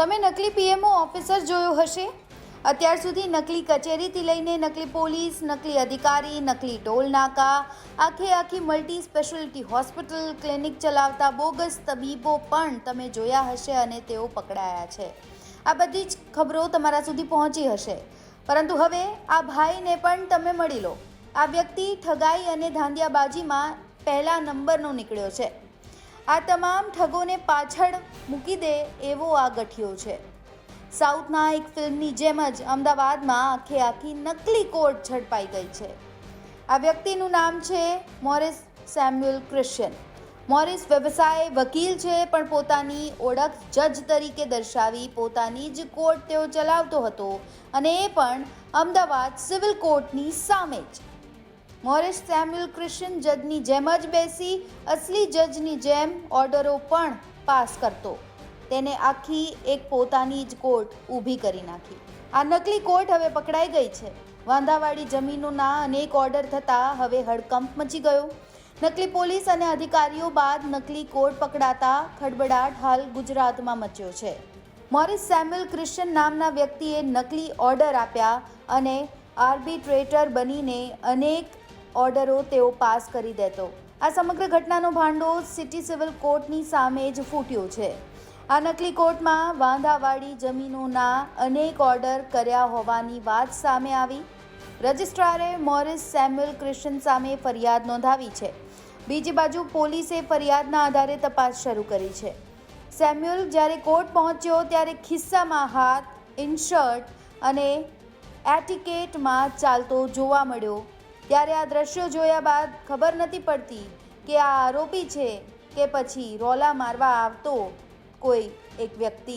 તમે નકલી PMO officer જોયો હશે। અત્યાર સુધી નકલી કચેરીથી લઈને નકલી પોલીસ, નકલી અધિકારી, નકલી ટોલ નાકા, આખી મલ્ટી સ્પેશિયાલિટી હોસ્પિટલ, ક્લિનિક ચલાવતા બોગસ તબીબો પણ તમે જોયા હશે અને તેઓ પકડાયા છે। આ બધી જ ખબરો તમારા સુધી પહોંચી હશે, પરંતુ હવે આ ભાઈને પણ તમે મળી લો। આ વ્યક્તિ ઠગાઈ અને ધાંધિયાબાજીમાં પહેલા નંબરનો નીકળ્યો છે। આ તમામ ઠગોને પાછળ મૂકી દે એવો આ ગઠિયો છે। સાઉથના એક ફિલ્મની જેમ જ અમદાવાદમાં આખી નકલી કોર્ટ ઝડપાઈ ગઈ છે। આ વ્યક્તિનું નામ છે મોરિસ સેમ્યુઅલ ક્રિશ્ચિયન। મોરિસ વ્યવસાય વકીલ છે, પણ પોતાની ઓળખ જજ તરીકે દર્શાવી પોતાની જ કોર્ટ તેઓ ચલાવતો હતો, અને એ પણ અમદાવાદ સિવિલ કોર્ટની સામે જ। મોરિસ સેમ્યુઅલ ક્રિશ્ચિયન જજની જેમ જ બેસી અસલી જજની જેમ ઓર્ડરો પણ પાસ કરતો। તેને આખી એક પોતાની જ કોર્ટ ઊભી કરી નાખી। આ નકલી કોર્ટ હવે પકડાઈ ગઈ છે। વાંધાવાળી જમીનોના અનેક ઓર્ડર થતાં હવે હડકંપ મચી ગયો। નકલી પોલીસ અને અધિકારીઓ બાદ નકલી કોર્ટ પકડાતા ખળબળાટ હાલ ગુજરાતમાં મચ્યો છે। મોરિસ સેમ્યુઅલ ક્રિશ્ચિયન નામના વ્યક્તિએ નકલી ઓર્ડર આપ્યા અને આર્બિટ્રેટર બનીને અનેક ઓર્ડરો તેઓ પાસ કરી દેતો। આ સમગ્ર ઘટનાનો ભાંડો સિટી સિવિલ કોર્ટની સામે જ ફૂટ્યો છે। આ નકલી કોર્ટમાં વાંધાવાળી જમીનોના અનેક ઓર્ડર કર્યા હોવાની વાત સામે આવી। રજિસ્ટ્રારે મોરિસ સેમ્યુઅલ ક્રિશ્ચિયન સામે ફરિયાદ નોંધાવી છે। બીજી બાજુ પોલીસે ફરિયાદના આધારે તપાસ શરૂ કરી છે। સેમ્યુઅલ જ્યારે કોર્ટ પહોંચ્યો ત્યારે ખિસ્સામાં હાથ, ઇનશર્ટ અને એટિકેટમાં ચાલતો જોવા મળ્યો। ત્યારે આ દ્રશ્યો જોયા બાદ ખબર નથી પડતી કે આ આરોપી છે કે પછી રોલા મારવા આવતો कोई एक व्यक्ति।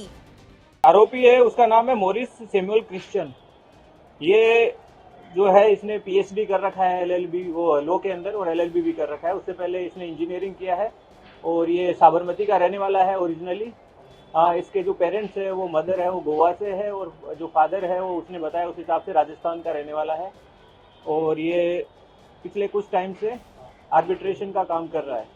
आरोपी है, उसका नाम है मोरिस सैमुअल क्रिश्चियन। ये जो है इसने पीएचडी कर रखा है एलएलबी वो लॉ के अंदर, और एलएलबी भी कर रखा है। उससे पहले इसने इंजीनियरिंग किया है, और ये साबरमती का रहने वाला है ओरिजिनली। इसके जो पेरेंट्स है वो मदर है वो गोवा से है, और जो फादर है वो उसने बताया उस हिसाब से राजस्थान का रहने वाला है। और ये पिछले कुछ टाइम से आर्बिट्रेशन का काम कर रहा है।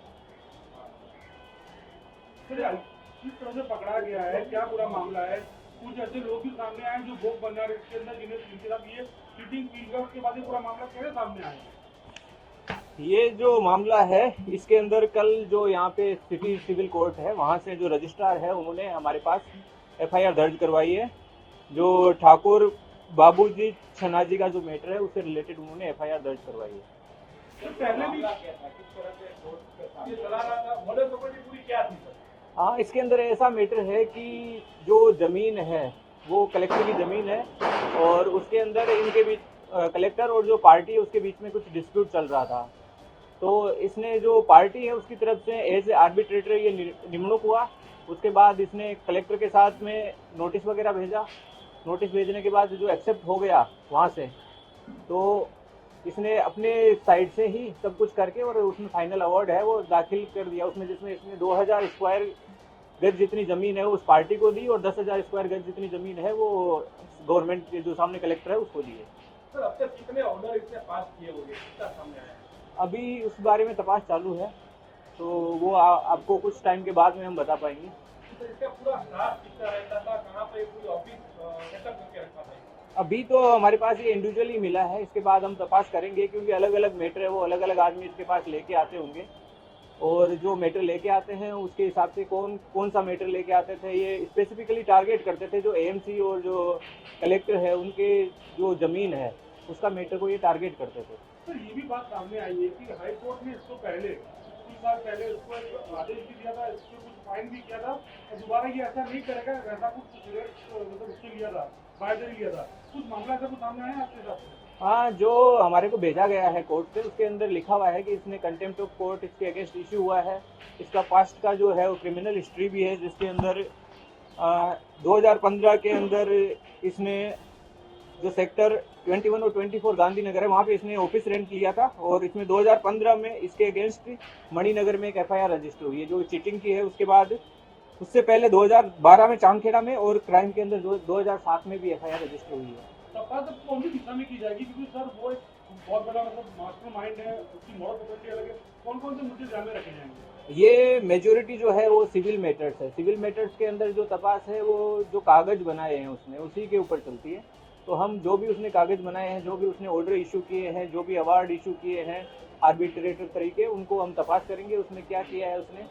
किस तरह से पकड़ा गया है, क्या पूरा मामला है? कुछ ऐसे लोग भी सामने आए जो भोग बना रहे इसके अंदर, जिन्हें इनके साथ ये चीटिंग की गई, उसके बाद ये पूरा मामला कैसे सामने आया? ये जो मामला है इसके अंदर कल जो यहाँ पे सिटी सिविल कोर्ट है वहाँ से जो रजिस्ट्रार है उन्होंने हमारे पास एफआईआर दर्ज करवाई है। जो ठाकुर बाबूजी छनाजी का जो मैटर है उससे रिलेटेड उन्होंने एफआईआर दर्ज करवाई है। तो पहले भी ये चला रहा था, बोले तो पूरी क्या थी सर? हाँ, इसके अंदर ऐसा मैटर है कि जो जमीन है वो कलेक्टर की जमीन है, और उसके अंदर इनके बीच कलेक्टर और जो पार्टी है उसके बीच में कुछ डिस्प्यूट चल रहा था। तो इसने जो पार्टी है उसकी तरफ से एज ए आर्बिट्रेटर ये निमणूक हुआ। उसके बाद इसने कलेक्टर के साथ में नोटिस वगैरह भेजा। नोटिस भेजने के बाद जो एक्सेप्ट हो गया वहाँ से, तो इसने अपने साइड से ही सब कुछ करके और उसमें फाइनल अवार्ड है वो दाखिल कर दिया उसमें, जिसमें इसने 2000 स्क्वायर गज जितनी ज़मीन है वो उस पार्टी को दी, और 10,000 स्क्वायर गज जितनी ज़मीन है वो गवर्नमेंट के जो सामने कलेक्टर है उसको दी है। सर अब तक कितने ऑर्डर इसने पास किए होंगे, कितना सामने आया? अभी उस बारे में तपास चालू है, तो वो आपको कुछ टाइम के बाद में हम बता पाएंगे। तो इसका पूरा स्टाफ कितना रहता था, कहाँ पे पूरी ऑफिस सेटअप करके रखा था? अभी तो हमारे पास ये इंडिविजुअली मिला है, इसके बाद हम तपास करेंगे, क्योंकि अलग अलग मैटर है वो अलग अलग आदमी इसके पास लेके आते होंगे, और जो मैटर लेके आते हैं उसके हिसाब से कौन सा मैटर लेके आते थे ये स्पेसिफिकली टारगेट करते थे। जो एएमसी और जो कलेक्टर है उनके जो ज़मीन है उसका मैटर को ये टारगेट करते थे। सर ये भी बात सामने आई है कि हाई कोर्ट ने इसको पहले कुछ साल पहले इसको एक आदेश भी दिया था, इसको कुछ फाइन भी किया था, और दोबारा ये ऐसा नहीं करेगा, ऐसा कुछ मतलब उससे लिया था, बायदरी लिया था। कुछ मामला ऐसा कुछ सामने आया आपके साथ? हाँ, जो हमारे को भेजा गया है कोर्ट से उसके अंदर लिखा हुआ है कि इसने कंटेम्प्ट ऑफ कोर्ट इसके अगेंस्ट इश्यू हुआ है। इसका पास्ट का जो है वो क्रिमिनल हिस्ट्री भी है, जिसके अंदर 2015 के अंदर इसने जो सेक्टर 21 और 24 गांधीनगर है वहाँ पे इसने ऑफिस रेंट लिया था, और इसमें 2015 में इसके अगेंस्ट मणिनगर में एक एफआईआर रजिस्टर हुई है जो चीटिंग की है। उसके बाद उससे पहले 2012 में चांदखेड़ा में, और क्राइम के अंदर 2007 में भी एफआईआर रजिस्टर हुई है। तपास अब कौन सी दिशा में की जाएगी, क्योंकि सर वो एक बहुत बड़ा मतलब मास्टर माइंड है, उसकी मॉरल प्रॉपर्टी अलग है। कौन कौन से मुद्दे ध्यान में रखे जाएंगे? ये मेजोरिटी जो है वो सिविल मैटर्स है। सिविल मैटर्स के अंदर जो तपास है वो जो कागज़ बनाए हैं उसने उसी के ऊपर चलती है। तो हम जो भी उसने कागज़ बनाए हैं, जो भी उसने ऑर्डर इशू किए हैं, जो भी अवार्ड इशू किए हैं आर्बिट्रेटर तरीके, उनको हम तपास करेंगे उसने क्या किया है, उसने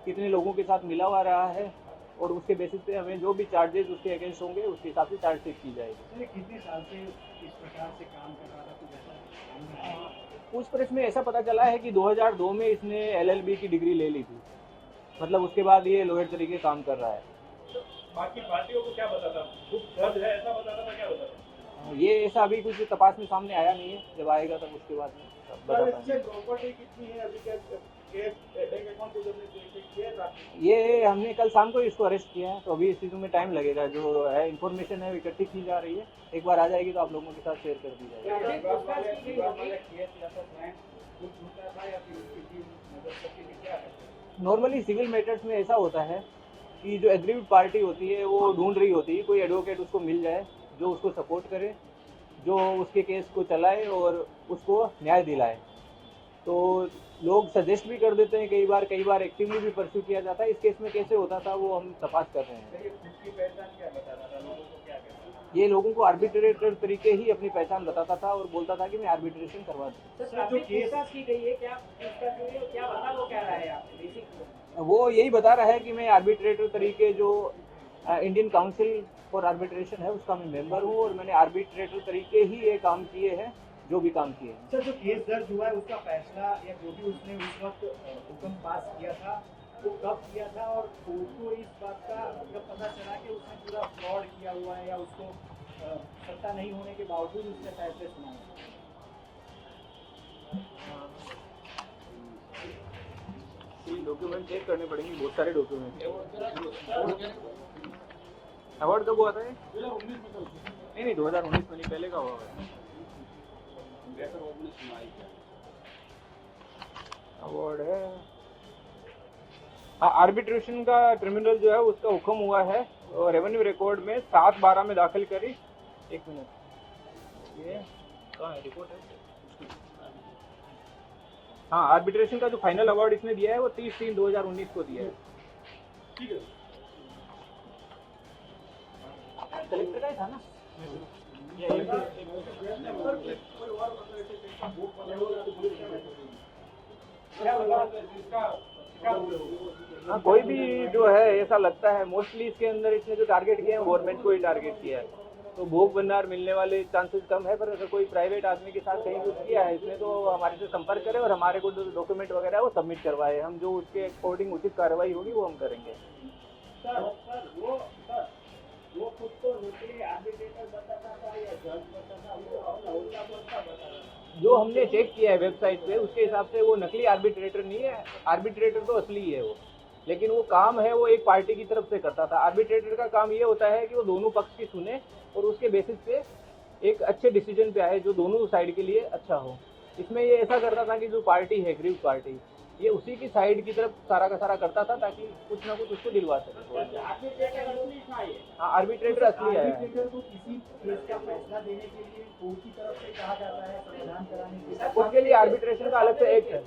कितने लोगों के साथ मिला हुआ रहा है, और उसके बेसिस पे हमें जो भी चार्जेस उसके अगेंस्ट होंगे उसके हिसाब से चार्जशीट की जाएगी। कितने साल से इस प्रकार से काम कर रहा था, कुछ ऐसा? पूछपरछ में ऐसा पता चला है कि 2002 में इसने LLB की डिग्री ले ली थी, मतलब उसके बाद ये लॉयर तरीके काम कर रहा है। बाकी पार्टियों को क्या बताता? गुप्त दर्ज है ऐसा बताता था, क्या बताता? ये ऐसा अभी कुछ तपास में सामने आया नहीं है, जब आएगा तब उसके बाद में तब बता पाएंगे। प्रॉपर्टी कितनी है अभी तक? बैंक अकाउंट को जब चेक किया था? ये हमने कल शाम को इसको अरेस्ट किया है, तो अभी इस चीज़ में टाइम लगेगा। जो है इन्फॉर्मेशन है इकट्ठी की जा रही है, एक बार आ जाएगी तो आप लोगों के साथ शेयर कर दी जाएगी। नॉर्मली सिविल मैटर्स में ऐसा होता है कि जो एग्रीव्ड पार्टी होती है वो ढूंढ रही होती है कोई एडवोकेट उसको मिल जाए जो उसको सपोर्ट करे, जो उसके केस को चलाए और उसको न्याय दिलाए। तो लोग सजेस्ट भी कर देते हैं, कई बार एक्टिवली भी परस्यू किया जाता है। इस केस में कैसे होता था वो हम तपास कर रहे हैं। ये लोगों को आर्बिट्रेटर तरीके ही अपनी पहचान बताता था और बोलता था कि मैं आर्बिट्रेशन करवा दूँ। वो यही बता रहा है कि मैं आर्बिट्रेटर तरीके जो इंडियन काउंसिल फॉर आर्बिट्रेशन है उसका मैं मेंबर हूँ, और मैंने आर्बिट्रेटर तरीके ही ये काम किए हैं जो भी काम किए हैं। सर, जो केस दर्ज हुआ है उसका फैसला या जो भी उसने उस वक्त हुक्म पास किया था वो कब किया था, और कोर्ट को इस बात का जब पता चला कि उसने पूरा फ्रॉड किया हुआ है या उसको सत्ता नहीं होने के बावजूद उसने फैसले सुनाए? डॉक्यूमेंट चेक करने पड़ेंगे, बहुत सारे डॉक्यूमेंट। अवार्ड कब हुआ था ये? 2019 में। नहीं 2019 में नहीं, पहले का हुआ है। अवार्ड है हाँ, आर्बिट्रेशन का ट्रिब्यूनल जो है उसका हुक्म हुआ है और रेवेन्यू रिकॉर्ड में 7/12 में दाखिल करी। एक मिनट, ये कहाँ है रिपोर्ट है? हाँ, आर्बिट्रेशन का जो फाइनल अवार्ड इसने दिया है वो 30/3/2019 को दिया है। ठीक है। कलेक्टर का ही था ना? हाँ, कोई भी जो है ऐसा लगता है मोस्टली इसके अंदर इसने जो टारगेट किया है गवर्नमेंट को ही टारगेट किया है, तो भोग भंडार मिलने वाले चांसेस कम है। पर अगर कोई प्राइवेट आदमी के साथ कहीं कुछ किया है इसने तो हमारे से संपर्क करे और हमारे को जो डॉक्यूमेंट वगैरह है वो सबमिट करवाए। हम जो उसके अकॉर्डिंग उचित कार्रवाई होगी वो हम करेंगे। वो खुद को नकली आर्बिट्रेटर बताता था या जज बताता, वो अपना होता बताता? जो हमने चेक किया है वेबसाइट पे उसके हिसाब से वो नकली आर्बिट्रेटर नहीं है, आर्बिट्रेटर तो असली है वो, लेकिन वो काम है वो एक पार्टी की तरफ से करता था। आर्बिट्रेटर का काम ये होता है कि वो दोनों पक्ष की सुने और उसके बेसिस पे एक अच्छे डिसीजन पे आए जो दोनों साइड के लिए अच्छा हो। इसमें ये ऐसा करता था कि जो पार्टी है ग्रीव पार्टी, ये उसी की साइड की तरफ सारा का सारा करता था ताकि कुछ ना कुछ उसको दिलवा सके। हाँ, आर्बिट्रेटर असली है। आर्बिट्रेटर को किसी केस का फैसला देने के लिए कोर्ट की तरफ से कहा जाता है, समाधान कराने के लिए? उसके लिए आर्बिट्रेशन का अलग से एक्ट है,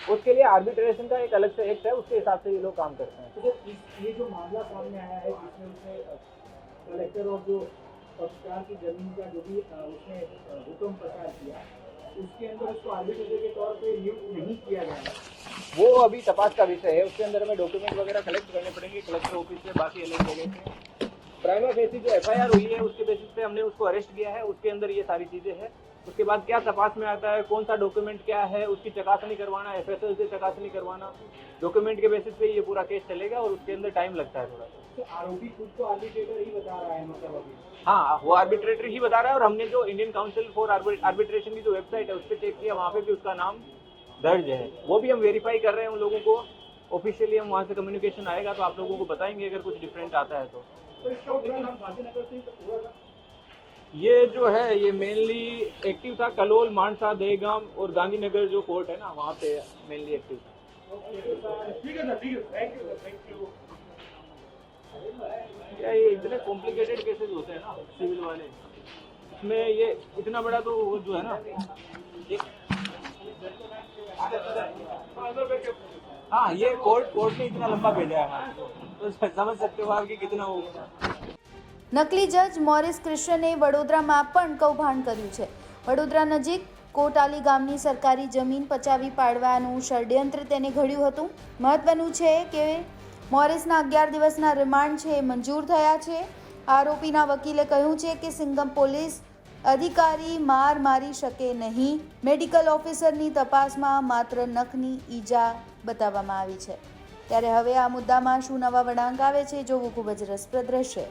उसके लिए आर्बिट्रेशन का एक अलग से एक्ट है, उसके हिसाब से ये लोग काम करते हैं। तो ये जो मामला सामने आया है जिसमें उसने कलेक्टर और जो पत्रकार की जमीन का जो भी उसने हुक्म प्रचार किया, उसके अंदर उसको आर्बिट्रेटर के तौर पे नियुक्त नहीं किया गया, वो अभी तपास का विषय है। उसके अंदर हमें डॉक्यूमेंट वगैरह कलेक्ट करने पड़ेंगे कलेक्टर ऑफिस से, बाकी अलग जगह से। प्राइमा फेसी जो FIR हुई है उसके बेसिस पे हमने उसको अरेस्ट किया है, उसके अंदर ये सारी चीज़ें हैं। उसके बाद क्या तपास में आता है, कौन सा डॉक्यूमेंट क्या है, उसकी चकासनी करवाना, FSL से चकासनी करवाना, डॉक्यूमेंट के बेसिस पे ये पूरा केस चलेगा और उसके अंदर टाइम लगता है थोड़ा सा। तो आरोपी खुद को आर्बिट्रेटर ही बता रहा है मतलब अभी? हाँ, वो आर्बिट्रेटर ही बता रहा है और हमने जो इंडियन काउंसिल फॉर आर्बिट्रेशन की जो वेबसाइट है उस पर चेक किया, वहाँ पे भी उसका नाम दर्ज है। वो भी हम वेरीफाई कर रहे हैं उन लोगों को, ऑफिशियली हम वहाँ से कम्युनिकेशन आएगा तो आप लोगों को बताएंगे अगर कुछ डिफरेंट आता है तो। इसका उदाहरण हम गांधीनगर से हुआ था। ये जो है ये मेनली एक्टिव था कलोल, मानसा, दहेगाम और गांधीनगर जो कोर्ट है ना वहाँ पे मेनली एक्टिव था। ठीक है सर, ठीक है, थैंक यू। क्या ये इतने कॉम्प्लिकेटेड केसेस होते हैं ना सिविल वाले, उसमें ये इतना बड़ा तो वो जो है ना हाँ ये कोर्ट ने इतना लंबा भेजा है हमारे को, तो समझ सकते हो आप कि कितना होगा। નકલી જજ મોરિસ ક્રિશ્ચને વડોદરામાં પણ કૌભાંડ કર્યું છે. વડોદરા નજીક કોટાલી ગામની સરકારી જમીન પચાવી પાડવાનું ષડયંત્ર તેને ઘડ્યું હતું. મહત્વનું છે કે મોરિસના 11 દિવસના રિમાન્ડ છે એ મંજૂર થયા છે. આરોપીના વકીલે કહ્યું છે કે સિંઘમ પોલીસ અધિકારી માર મારી શકે નહીં. મેડિકલ ઓફિસરની તપાસમાં માત્ર નખની ઈજા બતાવવામાં આવી છે. ત્યારે હવે આ મુદ્દામાં શું નવા વળાંક આવે છે જોવું ખૂબ જ રસપ્રદ રહેશે.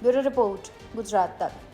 બ્યુરો રિપોર્ટ, ગુજરાત તક.